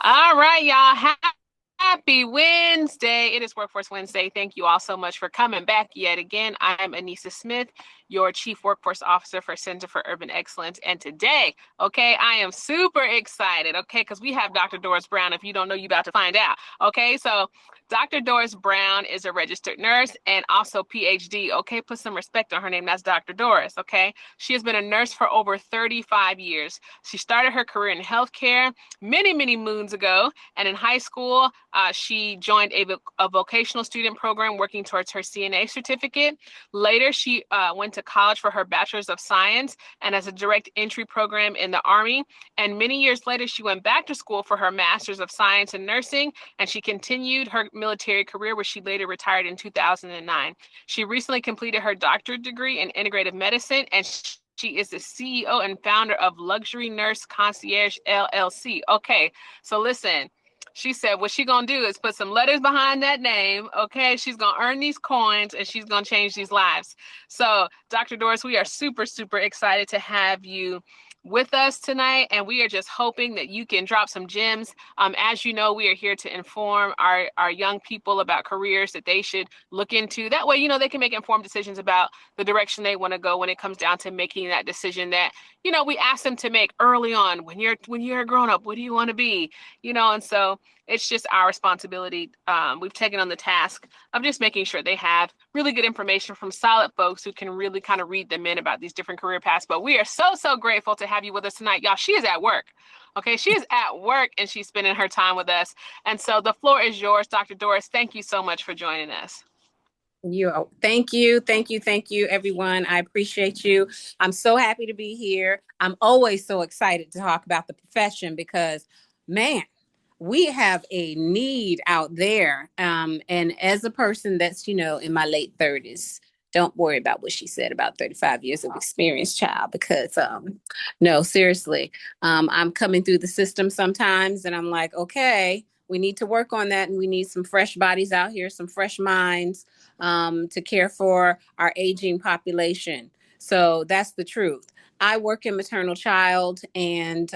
All right, y'all. Happy Wednesday. It is Workforce Wednesday. Thank you all so much for coming back yet again. I'm Anissa Smith, your Chief Workforce Officer for Center for Urban Excellence. And today, okay, I am super excited, okay, because we have Dr. Doris Brown. If you don't know, you're about to find out. Okay, so Dr. Doris Brown is a registered nurse and also PhD. Okay, put some respect on her name. That's Dr. Doris. Okay, she has been a nurse for over 35 years. She started her career in healthcare many moons ago. And in high school, she joined a vocational student program working towards her CNA certificate. Later, she went to college for her bachelors of science and as a direct entry program in the Army. And many years later, she went back to school for her master's of science in nursing, and she continued her military career where she later retired in 2009. She recently completed her doctorate degree in integrative medicine, and she is the CEO and founder of Luxury Nurse Concierge LLC. Okay, so listen, she said what she gonna do is put some letters behind that name. Okay, she's gonna earn these coins and she's gonna change these lives. So, Dr. Doris, we are super excited to have you with us tonight, and we are just hoping that you can drop some gems. As you know, we are here to inform our young people about careers that they should look into. That way, they can make informed decisions about the direction they want to go when it comes down to making that decision that we ask them to make early on. When you're a grown up, what do you want to be? And so it's just our responsibility. We've taken on the task of just making sure they have really good information from solid folks who can really kind of read them in about these different career paths. But we are so grateful to have you with us tonight, y'all. She is at work. Okay, she is at work and she's spending her time with us. And so the floor is yours, Dr. Doris. Thank you so much for joining us. Thank you, everyone. I appreciate you. I'm so happy to be here. I'm always so excited to talk about the profession because, man, we have a need out there. And as a person that's, in my late 30s, don't worry about what she said about 35 years of experience, child, because no, seriously, I'm coming through the system sometimes and I'm like, okay, we need to work on that and we need some fresh bodies out here, some fresh minds to care for our aging population. So that's the truth. I work in maternal child, and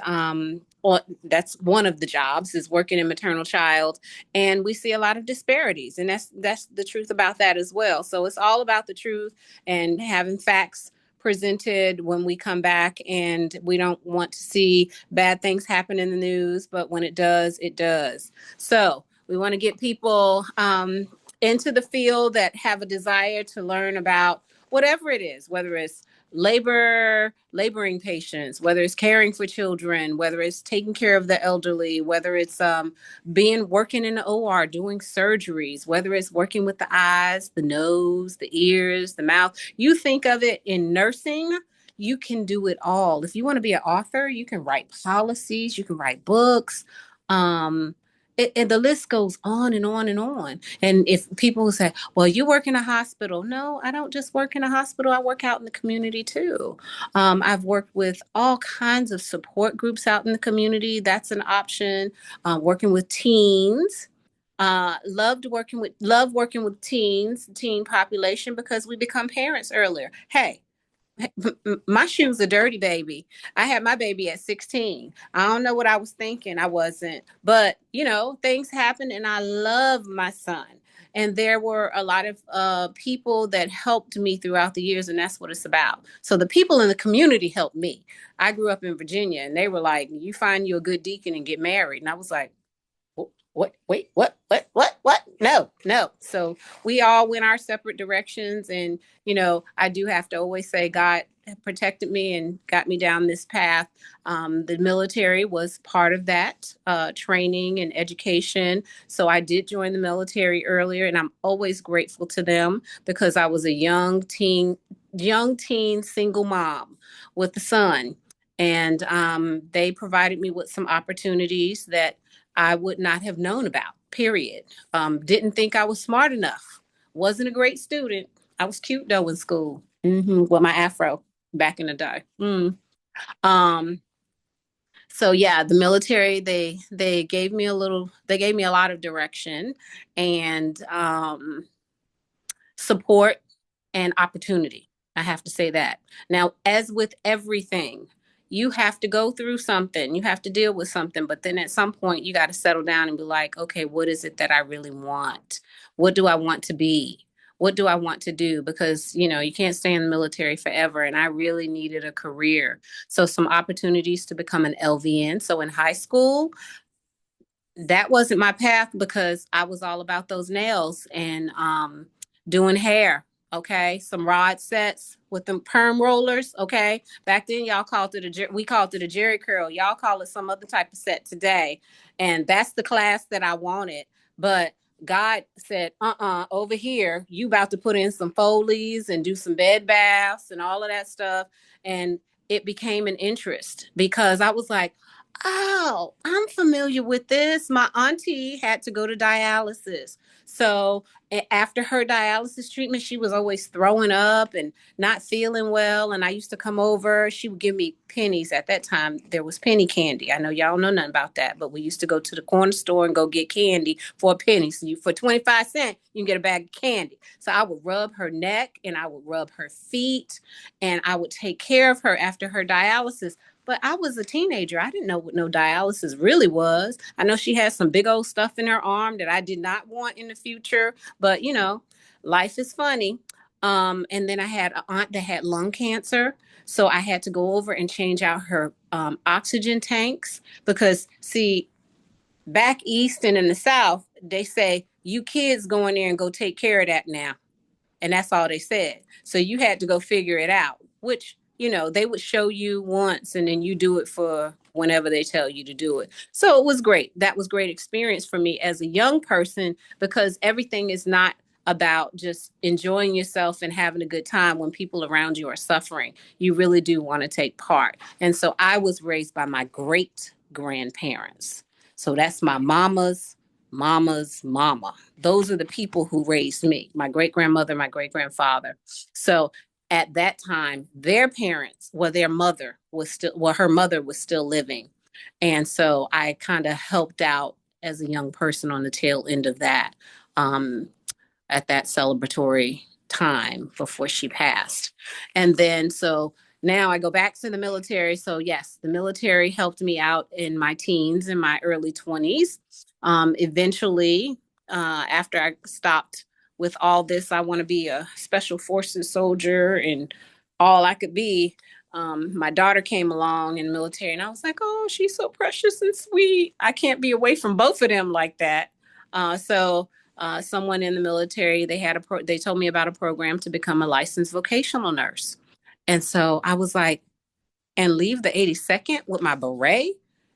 that's one of the jobs is working in maternal child, and we see a lot of disparities, and that's the truth about that as well. So it's all about the truth and having facts presented when we come back, and we don't want to see bad things happen in the news, but when it does, it does. So we want to get people into the field that have a desire to learn about whatever it is, whether it's laboring patients, whether it's caring for children, whether it's taking care of the elderly, whether it's working in the OR, doing surgeries, whether it's working with the eyes, the nose, the ears, the mouth. You think of it in nursing, you can do it all. If you want to be an author, you can write policies, you can write books. The list goes on and on and on. And if people say, well, you work in a hospital. No, I don't just work in a hospital. I work out in the community too. I've worked with all kinds of support groups out in the community. That's an option. Working with teens. Love working with teens, teen population, because we become parents earlier. Hey, my shoes are dirty, baby. I had my baby at 16. I don't know what I was thinking. I wasn't, but things happen, and I love my son. And there were a lot of people that helped me throughout the years, and that's what it's about. So the people in the community helped me. I grew up in Virginia, and they were like, "You find you a good deacon and get married." And I was like, what, wait, what? No. So we all went our separate directions. And, I do have to always say God protected me and got me down this path. The military was part of that training and education. So I did join the military earlier, and I'm always grateful to them because I was a young teen single mom with a son. And they provided me with some opportunities that I would not have known about, period. Didn't think I was smart enough. Wasn't a great student. I was cute though in school. With my afro back in the day. Um, so yeah, the military, they gave me a lot of direction and support and opportunity. I have to say that. Now, as with everything, you have to go through something. You have to deal with something. But then at some point, you got to settle down and be like, okay, what is it that I really want? What do I want to be? What do I want to do? Because, you can't stay in the military forever. And I really needed a career. So some opportunities to become an LVN. So in high school, that wasn't my path because I was all about those nails and doing hair. Okay, some rod sets with them perm rollers. Okay, back then y'all called it we called it a Jerry curl. Y'all call it some other type of set today, and that's the class that I wanted. But God said, over here, you about to put in some Foley's and do some bed baths and all of that stuff. And it became an interest because I was like, oh, I'm familiar with this. My auntie had to go to dialysis. So after her dialysis treatment, she was always throwing up and not feeling well. And I used to come over. She would give me pennies. At that time, there was penny candy. I know y'all know nothing about that, but we used to go to the corner store and go get candy for a penny. So for 25 cents, you can get a bag of candy. So I would rub her neck and I would rub her feet and I would take care of her after her dialysis. But I was a teenager. I didn't know what no dialysis really was. I know she had some big old stuff in her arm that I did not want in the future. But, life is funny. And then I had an aunt that had lung cancer. So I had to go over and change out her oxygen tanks because, see, back east and in the South, they say, you kids go in there and go take care of that now. And that's all they said. So you had to go figure it out, which, they would show you once and then you do it for whenever they tell you to do it. So it was great. That was great experience for me as a young person because everything is not about just enjoying yourself and having a good time when people around you are suffering. You really do want to take part. And so I was raised by my great grandparents. So that's my mama's mama. Those are the people who raised me, my great grandmother, my great grandfather. So at that time, their parents, her mother was still living. And so I kind of helped out as a young person on the tail end of that. At that celebratory time before she passed. And then so now I go back to the military. So yes, the military helped me out in my teens and my early 20s. Eventually, after I stopped with all this, I want to be a special forces soldier and all I could be. My daughter came along in the military and I was like, oh, she's so precious and sweet. I can't be away from both of them like that. Someone in the military, they told me about a program to become a licensed vocational nurse. And so I was like, and leave the 82nd with my beret.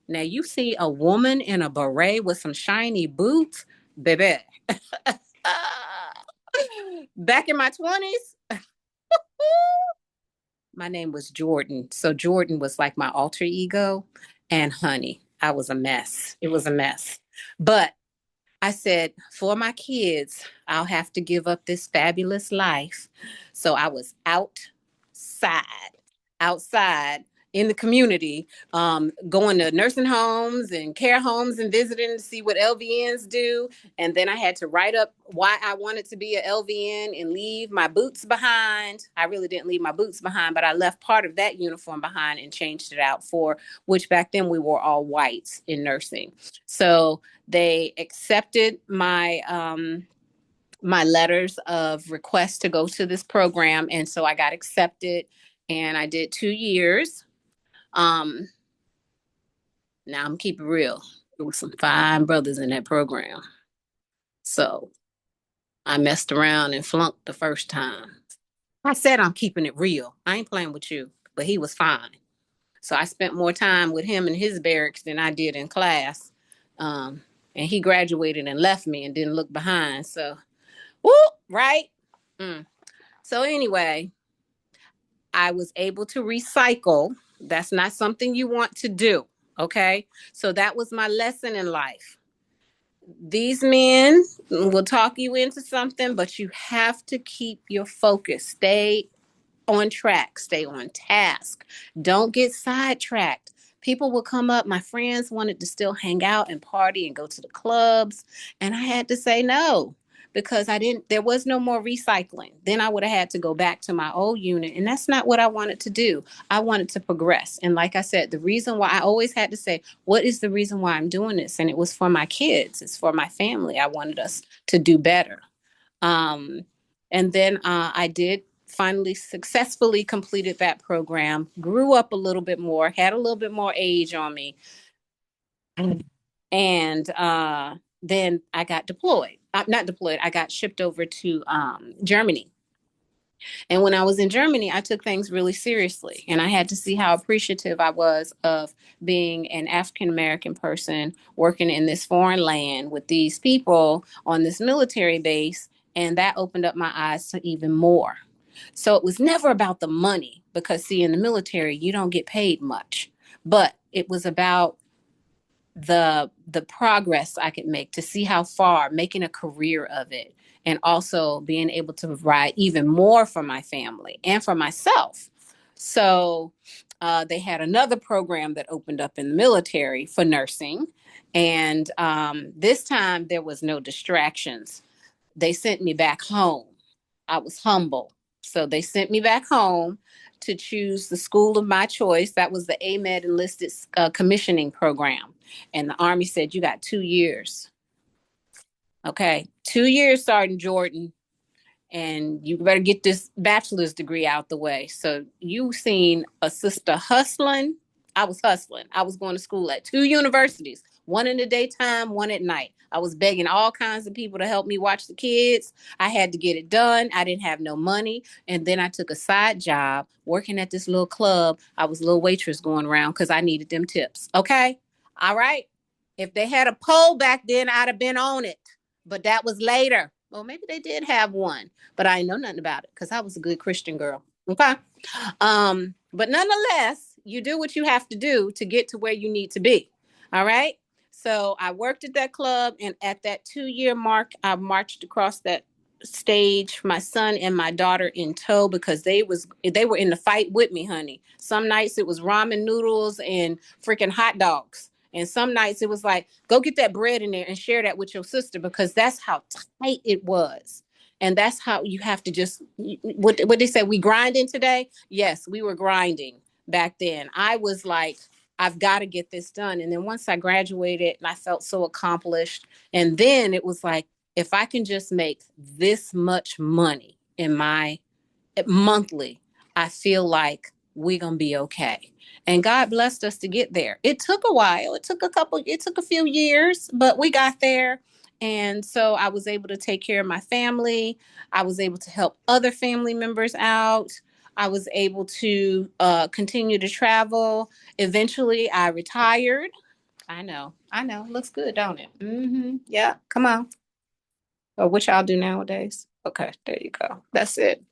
Now you see a woman in a beret with some shiny boots, baby. Back in my 20s, my name was Jordan. So Jordan was like my alter ego. And honey, I was a mess. It was a mess. But I said, for my kids, I'll have to give up this fabulous life. So I was outside in the community, going to nursing homes and care homes and visiting to see what LVNs do. And then I had to write up why I wanted to be an LVN and leave my boots behind. I really didn't leave my boots behind, but I left part of that uniform behind and changed it out for, which back then we were all whites in nursing. So they accepted my letters of request to go to this program. And so I got accepted and I did 2 years. Um, Now I'm keeping real. There was some fine brothers in that program. So I messed around and flunked the first time. I said I'm keeping it real. I ain't playing with you, but he was fine. So I spent more time with him in his barracks than I did in class. And he graduated and left me and didn't look behind. So, whoop, right? Mm. So anyway, I was able to recycle. That's not something you want to do. Okay. So that was my lesson in life. These men will talk you into something, but you have to keep your focus. Stay on track, stay on task. Don't get sidetracked. People will come up. My friends wanted to still hang out and party and go to the clubs. And I had to say no because there was no more recycling. Then I would have had to go back to my old unit. And that's not what I wanted to do. I wanted to progress. And like I said, the reason why I always had to say, what is the reason why I'm doing this? And it was for my kids. It's for my family. I wanted us to do better. Um, and then I did finally successfully completed that program, grew up a little bit more, had a little bit more age on me. And then I got deployed. Not deployed, I got shipped over to Germany. And when I was in Germany, I took things really seriously. And I had to see how appreciative I was of being an African American person working in this foreign land with these people on this military base. And that opened up my eyes to even more. So it was never about the money because, see, in the military, you don't get paid much. But it was about the progress I could make to see how far, making a career of it, and also being able to provide even more for my family and for myself. So they had another program that opened up in the military for nursing, and this time there was no distractions. They sent me back home. I was humble. So they sent me back home to choose the school of my choice. That was the AMED enlisted commissioning program. And the Army said, you got 2 years. Okay. 2 years, Sergeant Jordan. And you better get this bachelor's degree out the way. So you seen a sister hustling. I was hustling. I was going to school at 2 universities, one in the daytime, one at night. I was begging all kinds of people to help me watch the kids. I had to get it done. I didn't have no money. And then I took a side job working at this little club. I was a little waitress going around because I needed them tips. Okay. All right. If they had a poll back then, I'd have been on it. But that was later. Well, maybe they did have one, but I know nothing about it because I was a good Christian girl. Okay. But nonetheless, you do what you have to do to get to where you need to be. All right. So I worked at that club, and at that 2 year mark, I marched across that stage, my son and my daughter in tow, because they were in the fight with me, honey. Some nights it was ramen noodles and freaking hot dogs. And some nights it was like, go get that bread in there and share that with your sister, because that's how tight it was. And that's how you have to just, what they say, we grinding today? Yes, we were grinding back then. I was like, I've got to get this done. And then once I graduated and I felt so accomplished, and then it was like, if I can just make this much money in my monthly, I feel like we're going to be okay. And God blessed us to get there. It took a while. It took a few years, but we got there. And so I was able to take care of my family. I was able to help other family members out. I was able to continue to travel. Eventually, I retired. I know. Looks good, don't it? Mm-hmm. Yeah, come on. Or what y'all do nowadays? Okay, there you go. That's it.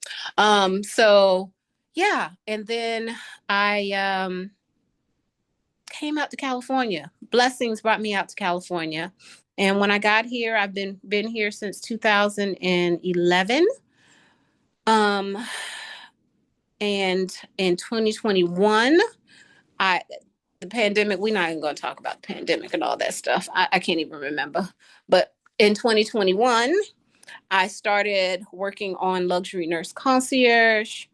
So yeah, and then I came out to California. Blessings brought me out to California. And when I got here, I've been here since 2011. Um, and in 2021, I the pandemic, we're not even going to talk about the pandemic and all that stuff. I can't even remember. But in 2021, I started working on luxury nurse concierge.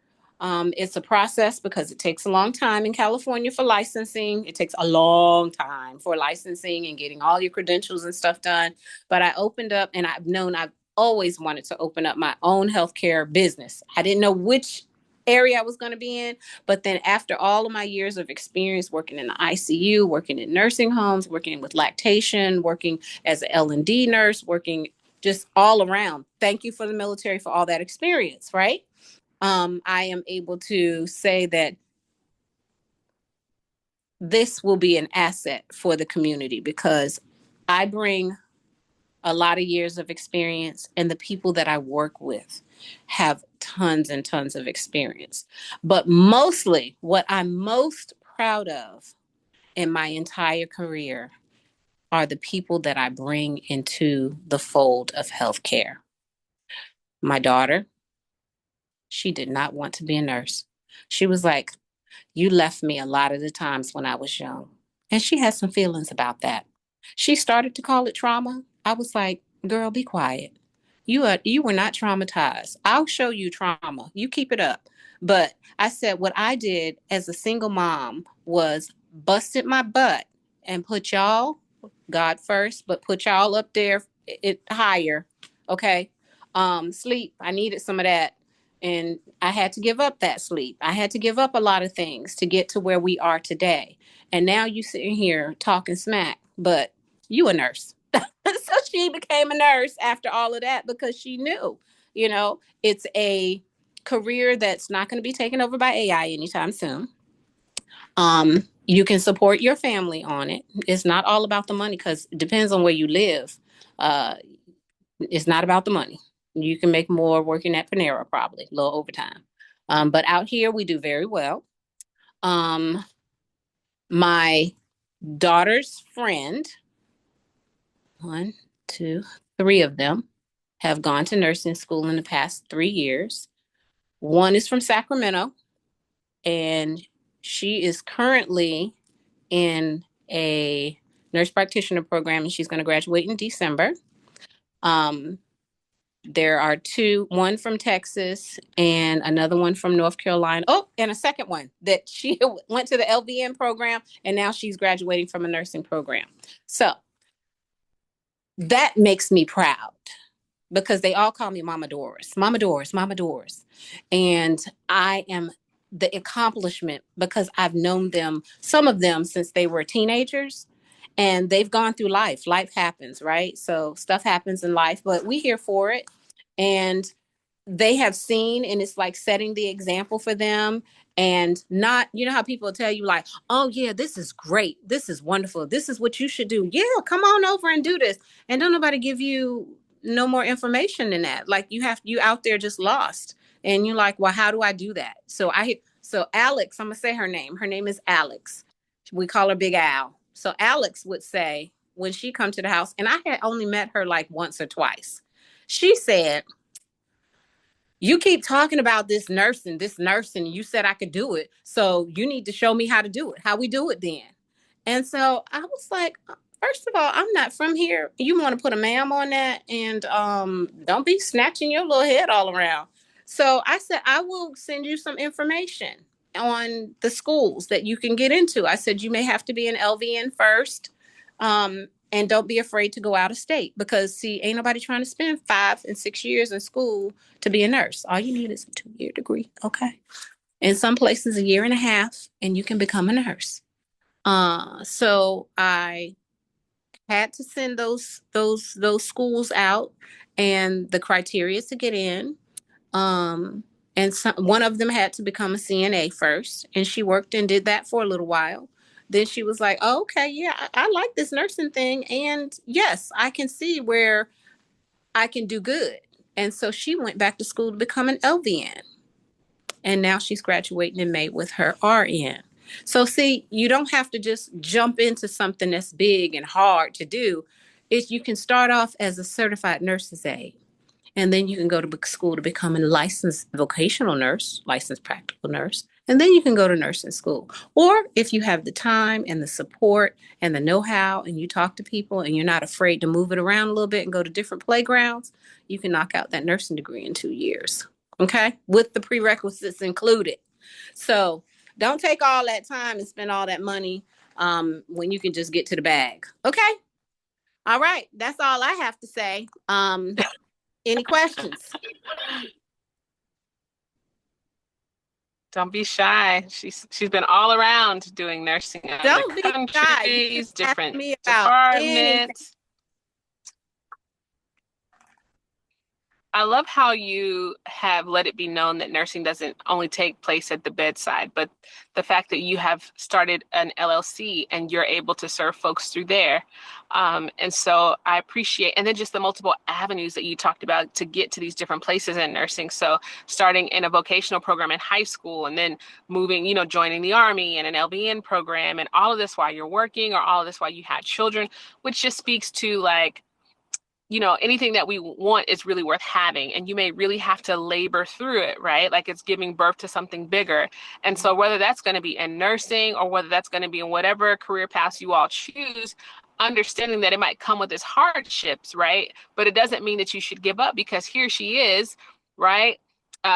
It's a process because it takes a long time in California for licensing. It takes a long time for licensing and getting all your credentials and stuff done. But I opened up, and I've always wanted to open up my own healthcare business. I didn't know which area I was going to be in. But then after all of my years of experience working in the ICU, working in nursing homes, working with lactation, working as an L&D nurse, working just all around. Thank you for the military for all that experience, right? I am able to say that this will be an asset for the community because I bring a lot of years of experience, and the people that I work with have tons and tons of experience. But mostly, what I'm most proud of in my entire career are the people that I bring into the fold of healthcare. My daughter, she did not want to be a nurse. She was like, you left me a lot of the times when I was young. And she had some feelings about that. She started to call it trauma. I was like, girl, be quiet. You were not traumatized. I'll show you trauma. You keep it up. But I said what I did as a single mom was busted my butt and put y'all, God first, but put y'all up there it higher. Okay. Sleep. I needed some of that. And I had to give up that sleep. I had to give up a lot of things to get to where we are today. And now you sitting here talking smack, but you a nurse. So she became a nurse after all of that because she knew, it's a career that's not going to be taken over by AI anytime soon. You can support your family on it. It's not all about the money because it depends on where you live. Uh, it's not about the money. You can make more working at Panera, probably a little overtime. But out here, we do very well. Um, my daughter's friend, one, two, three of them have gone to nursing school in the past 3 years. One is from Sacramento, and she is currently in a nurse practitioner program, and she's going to graduate in December. Um, there are two, one from Texas and another one from North Carolina. Oh, and a second one that she went to the LVN program, and now she's graduating from a nursing program. So that makes me proud because they all call me Mama Doris, Mama Doris, Mama Doris. And I am the accomplishment because I've known them, some of them since they were teenagers, and they've gone through life. Life happens, right? So stuff happens in life, but we're here for it. And they have seen, and it's like setting the example for them. And not, how people tell you like, oh yeah, this is great, this is wonderful, this is what you should do, yeah, come on over and do this, and don't nobody give you no more information than that. Like you out there just lost, and you're like, well, how do I do that? So Alex, I'm gonna say her name is Alex. We call her Big Al. So Alex would say when she come to the house, and I had only met her like once or twice, she said, you keep talking about this nursing. You said I could do it. So you need to show me how to do it, how we do it then. And so I was like, first of all, I'm not from here. You want to put a ma'am on that, and don't be snatching your little head all around. So I said, I will send you some information on the schools that you can get into. I said, you may have to be an LVN first. And don't be afraid to go out of state because, see, ain't nobody trying to spend 5 and 6 years in school to be a nurse. All you need is a 2-year degree, okay? In some places, a year and a half, and you can become a nurse. So I had to send those schools out and the criteria to get in. And one of them had to become a CNA first, and she worked and did that for a little while. Then she was like, oh, okay, yeah, I like this nursing thing. And yes, I can see where I can do good. And so she went back to school to become an LVN. And now she's graduating in May with her RN. So see, you don't have to just jump into something that's big and hard to do. You can start off as a certified nurse's aide. And then you can go to school to become a licensed vocational nurse, licensed practical nurse. And then you can go to nursing school. Or if you have the time and the support and the know-how and you talk to people and you're not afraid to move it around a little bit and go to different playgrounds, you can knock out that nursing degree in 2 years. Okay? With the prerequisites included. So don't take all that time and spend all that money when you can just get to the bag. Okay? All right. That's all I have to say. Any questions? Don't be shy. She's been all around doing nursing in other countries, different departments. I love how you have let it be known that nursing doesn't only take place at the bedside, but the fact that you have started an LLC and you're able to serve folks through there. And so I appreciate, and then just the multiple avenues that you talked about to get to these different places in nursing. So starting in a vocational program in high school and then moving, joining the Army and an LVN program and all of this while you're working or all of this while you had children, which just speaks to like, anything that we want is really worth having. And you may really have to labor through it, right? Like it's giving birth to something bigger. And so whether that's going to be in nursing or whether that's going to be in whatever career path you all choose, understanding that it might come with its hardships, right? But it doesn't mean that you should give up, because here she is, right?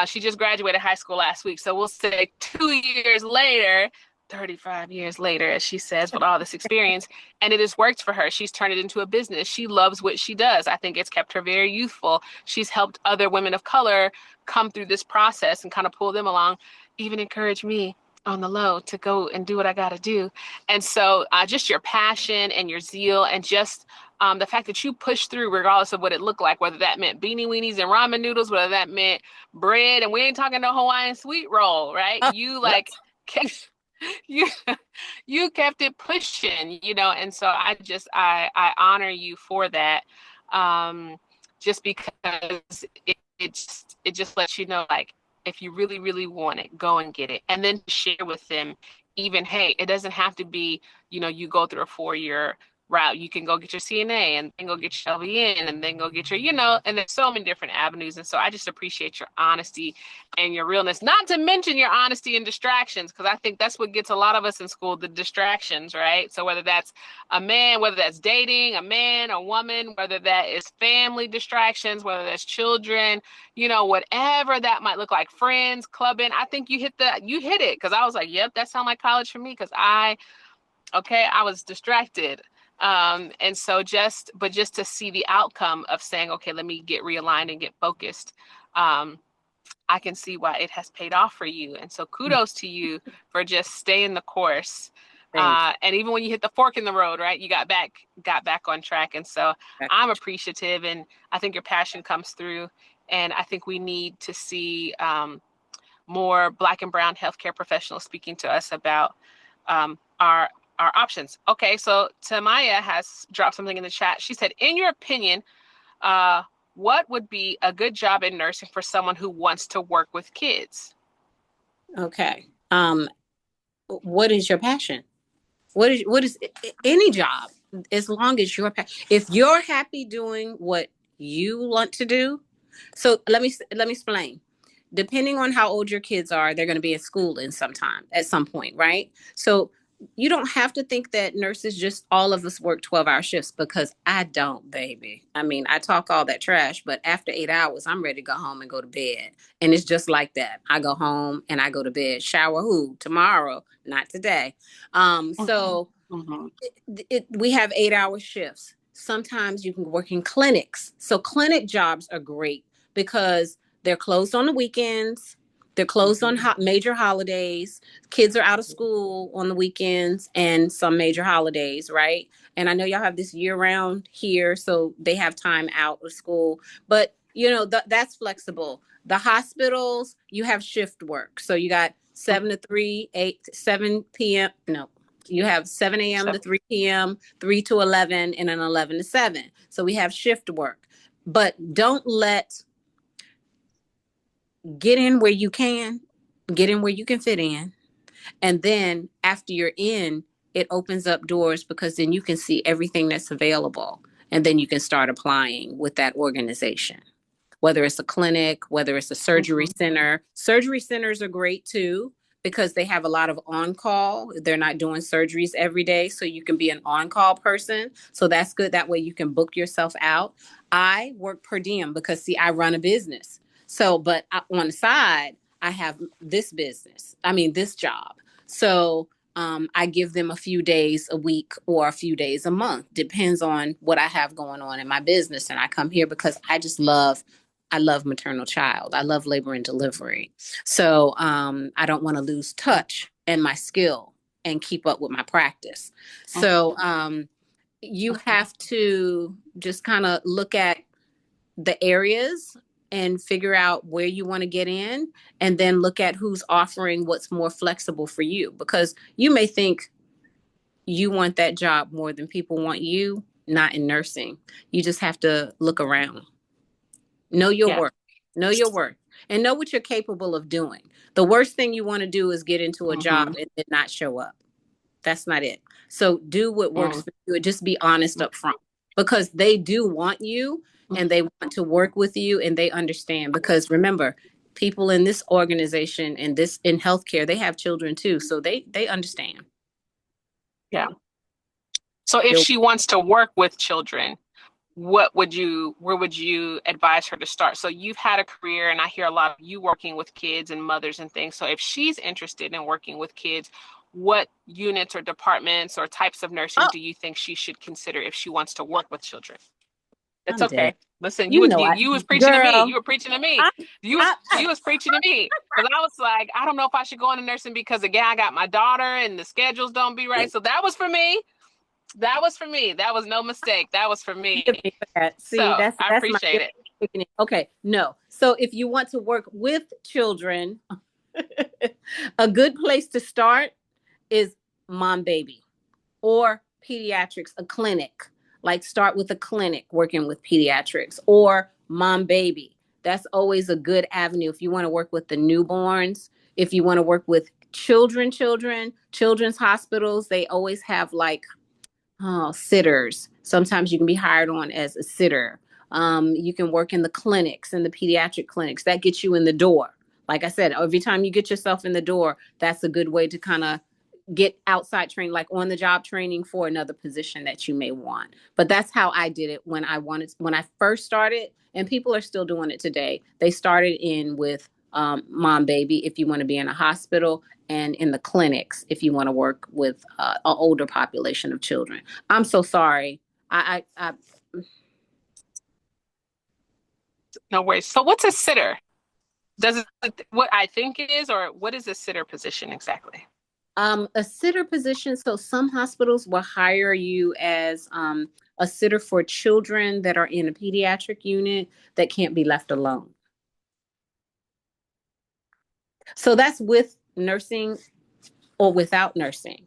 She just graduated high school last week. So we'll say 2 years later, 35 years later, as she says, with all this experience, and it has worked for her. She's turned it into a business. She loves what she does. I think it's kept her very youthful. She's helped other women of color come through this process and kind of pull them along, even encourage me on the low to go and do what I got to do. And so just your passion and your zeal, and just the fact that you pushed through regardless of what it looked like, whether that meant beanie weenies and ramen noodles, whether that meant bread, and we ain't talking no Hawaiian sweet roll, right? You like kept, you you kept it pushing, and so I honor you for that. Just because it just lets you know, like, if you really, really want it, go and get it. And then share with them, even, hey, it doesn't have to be, you go through a 4-year route. You can go get your CNA and then go get your LVN and then go get your, and there's so many different avenues. And so I just appreciate your honesty and your realness, not to mention your honesty and distractions, because I think that's what gets a lot of us in school, the distractions, right? So whether that's a man, whether that's dating, a man, a woman, whether that is family distractions, whether that's children, whatever that might look like, friends, clubbing, I think you hit it. Because I was like, yep, that sounds like college for me, because I was distracted. And so just to see the outcome of saying, okay, let me get realigned and get focused. I can see why it has paid off for you. And so kudos to you for just staying the course. And even when you hit the fork in the road, right, you got back on track. And so I'm appreciative, and I think your passion comes through. And I think we need to see more Black and brown healthcare professionals speaking to us about our options. Okay, so Tamaya has dropped something in the chat. She said, in your opinion, what would be a good job in nursing for someone who wants to work with kids? Okay. What is your passion? What is any job, as long as you're if you're happy doing what you want to do. So let me explain. Depending on how old your kids are, they're going to be at school at some point, right? So you don't have to think that nurses, just all of us work 12-hour shifts, because I don't, baby. I mean, I talk all that trash, but after 8 hours, I'm ready to go home and go to bed. And it's just like that. I go home and I go to bed. Shower who? Tomorrow, not today. So we have 8-hour shifts. Sometimes you can work in clinics. So clinic jobs are great because they're closed on the weekends. They're closed on major holidays. Kids are out of school on the weekends and some major holidays, right? And I know y'all have this year round here, so they have time out of school. But, that's flexible. The hospitals, you have shift work. So you got 7 to 3, 7 p.m. No, you have 7 a.m. to 3 p.m., 3 to 11, and then 11 to 7. So we have shift work. But don't get in where you can fit in. And then after you're in, it opens up doors, because then you can see everything that's available. And then you can start applying with that organization, whether it's a clinic, whether it's a surgery center. Surgery centers are great too, because they have a lot of on-call. They're not doing surgeries every day, so you can be an on-call person. So that's good. That way you can book yourself out. I work per diem because, see, I run a business. So, but on the side, I have this job. So I give them a few days a week or a few days a month, depends on what I have going on in my business. And I come here because I love maternal child. I love labor and delivery. So I don't want to lose touch in my skill and keep up with my practice. So you have to just kind of look at the areas and figure out where you want to get in, and then look at who's offering what's more flexible for you, because you may think you want that job more than people want you. Not in nursing. You just have to look around. Know your work. Know your work. And know what you're capable of doing. The worst thing you want to do is get into a job and not show up. That's not it. So do what works for you, and just be honest up front, because they do want you and they want to work with you, and they understand. Because remember, people in this organization and in healthcare, they have children too. So they understand. Yeah. So if she wants to work with children, where would you advise her to start? So you've had a career, and I hear a lot of you working with kids and mothers and things. So if she's interested in working with kids, what units or departments or types of nursing Oh, do you think she should consider if she wants to work with children? It's I'm okay. dead. Listen, You know, you was preaching to me. girl, You were preaching to me. I, You was preaching to me because I was like, I don't know if I should go into nursing because again, I got my daughter and the schedules don't be right. So that was for me. That was for me. That was no mistake. That was for me. forgive me for that. See, So I that's my appreciate it. okay. No, so if you want to work with children, a good place to start is mom baby or pediatrics, a clinic. Like start with a clinic working with pediatrics or mom baby. That's always a good avenue if you want to work with the newborns. If you want to work with children's hospitals, they always have like sitters. Sometimes you can be hired on as a sitter. You can work in the clinics, in the pediatric clinics. That gets you in the door. Like I said, every time you get yourself in the door, that's a good way to kind of get outside training, like on the job training for another position that you may want. But that's how I did it when I first started, and people are still doing it today. They started in with mom baby if you want to be in a hospital, and in the clinics if you want to work with an older population of children. I'm so sorry. I No worries. So what's a sitter? Does it what I think it is, or what is a sitter position exactly? A sitter position. So some hospitals will hire you as a sitter for children that are in a pediatric unit that can't be left alone. So that's with nursing or without nursing.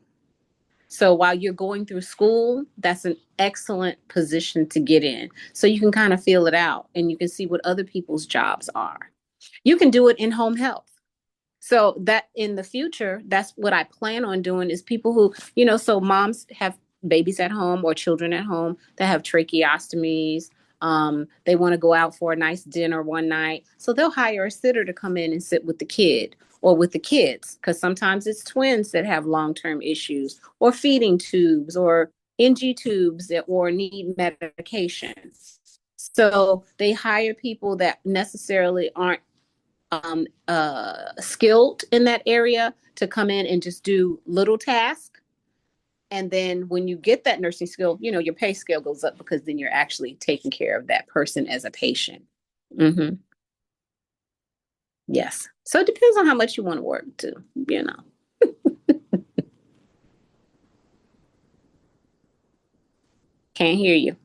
So while you're going through school, that's an excellent position to get in. So you can kind of feel it out and you can see what other people's jobs are. You can do it in home health. So that in the future, that's what I plan on doing is people who, so moms have babies at home or children at home that have tracheostomies. They want to go out for a nice dinner one night. So they'll hire a sitter to come in and sit with the kid or with the kids, because sometimes it's twins that have long-term issues or feeding tubes or NG tubes or need medication. So they hire people that necessarily aren't skilled in that area to come in and just do little tasks. And then when you get that nursing skill, your pay scale goes up because then you're actually taking care of that person as a patient. Mm-hmm. Yes. So it depends on how much you want to work too, you know. Can't hear you.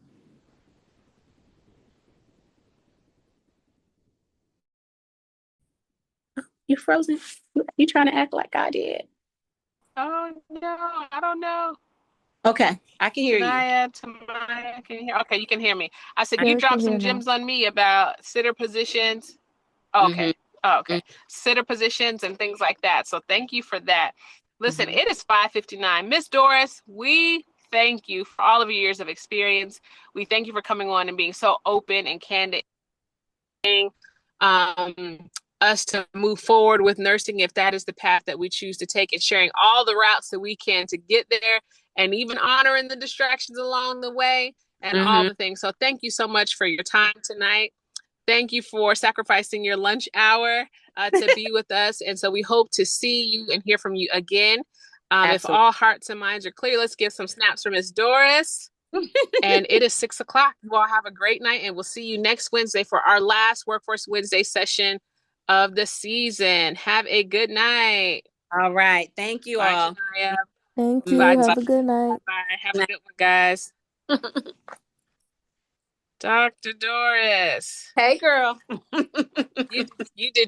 You frozen? You trying to act like I did? Oh no, I don't know. Okay, I can hear you. Tamaya, can you hear? Okay, you can hear me. I said I, you Yeah, we can dropped hear some now. gems on me about sitter positions. mm-hmm, Okay. Oh, okay. Sitter positions and things like that. So thank you for that. Listen, mm-hmm. it is 5:59. Miss Doris, we thank you for all of your years of experience. We thank you for coming on and being so open and candid. Um, us to move forward with nursing if that is the path that we choose to take, and sharing all the routes that we can to get there, and even honoring the distractions along the way and all Mm-hmm. the things. So thank you so much for your time tonight. Thank you for sacrificing your lunch hour to be with us. And so we hope to see you and hear from you again. If Absolutely. all hearts and minds are clear, let's get some snaps from Miss Doris. And it is 6 o'clock. You all have a great night, and we'll see you next Wednesday for our last Workforce Wednesday session of the season. Have a good night. All right. Thank you Bye, all. Shania. Thank Bye, you. bye, Have a good night. bye. Have a good one, guys. Dr. Doris, Hey, girl. you you did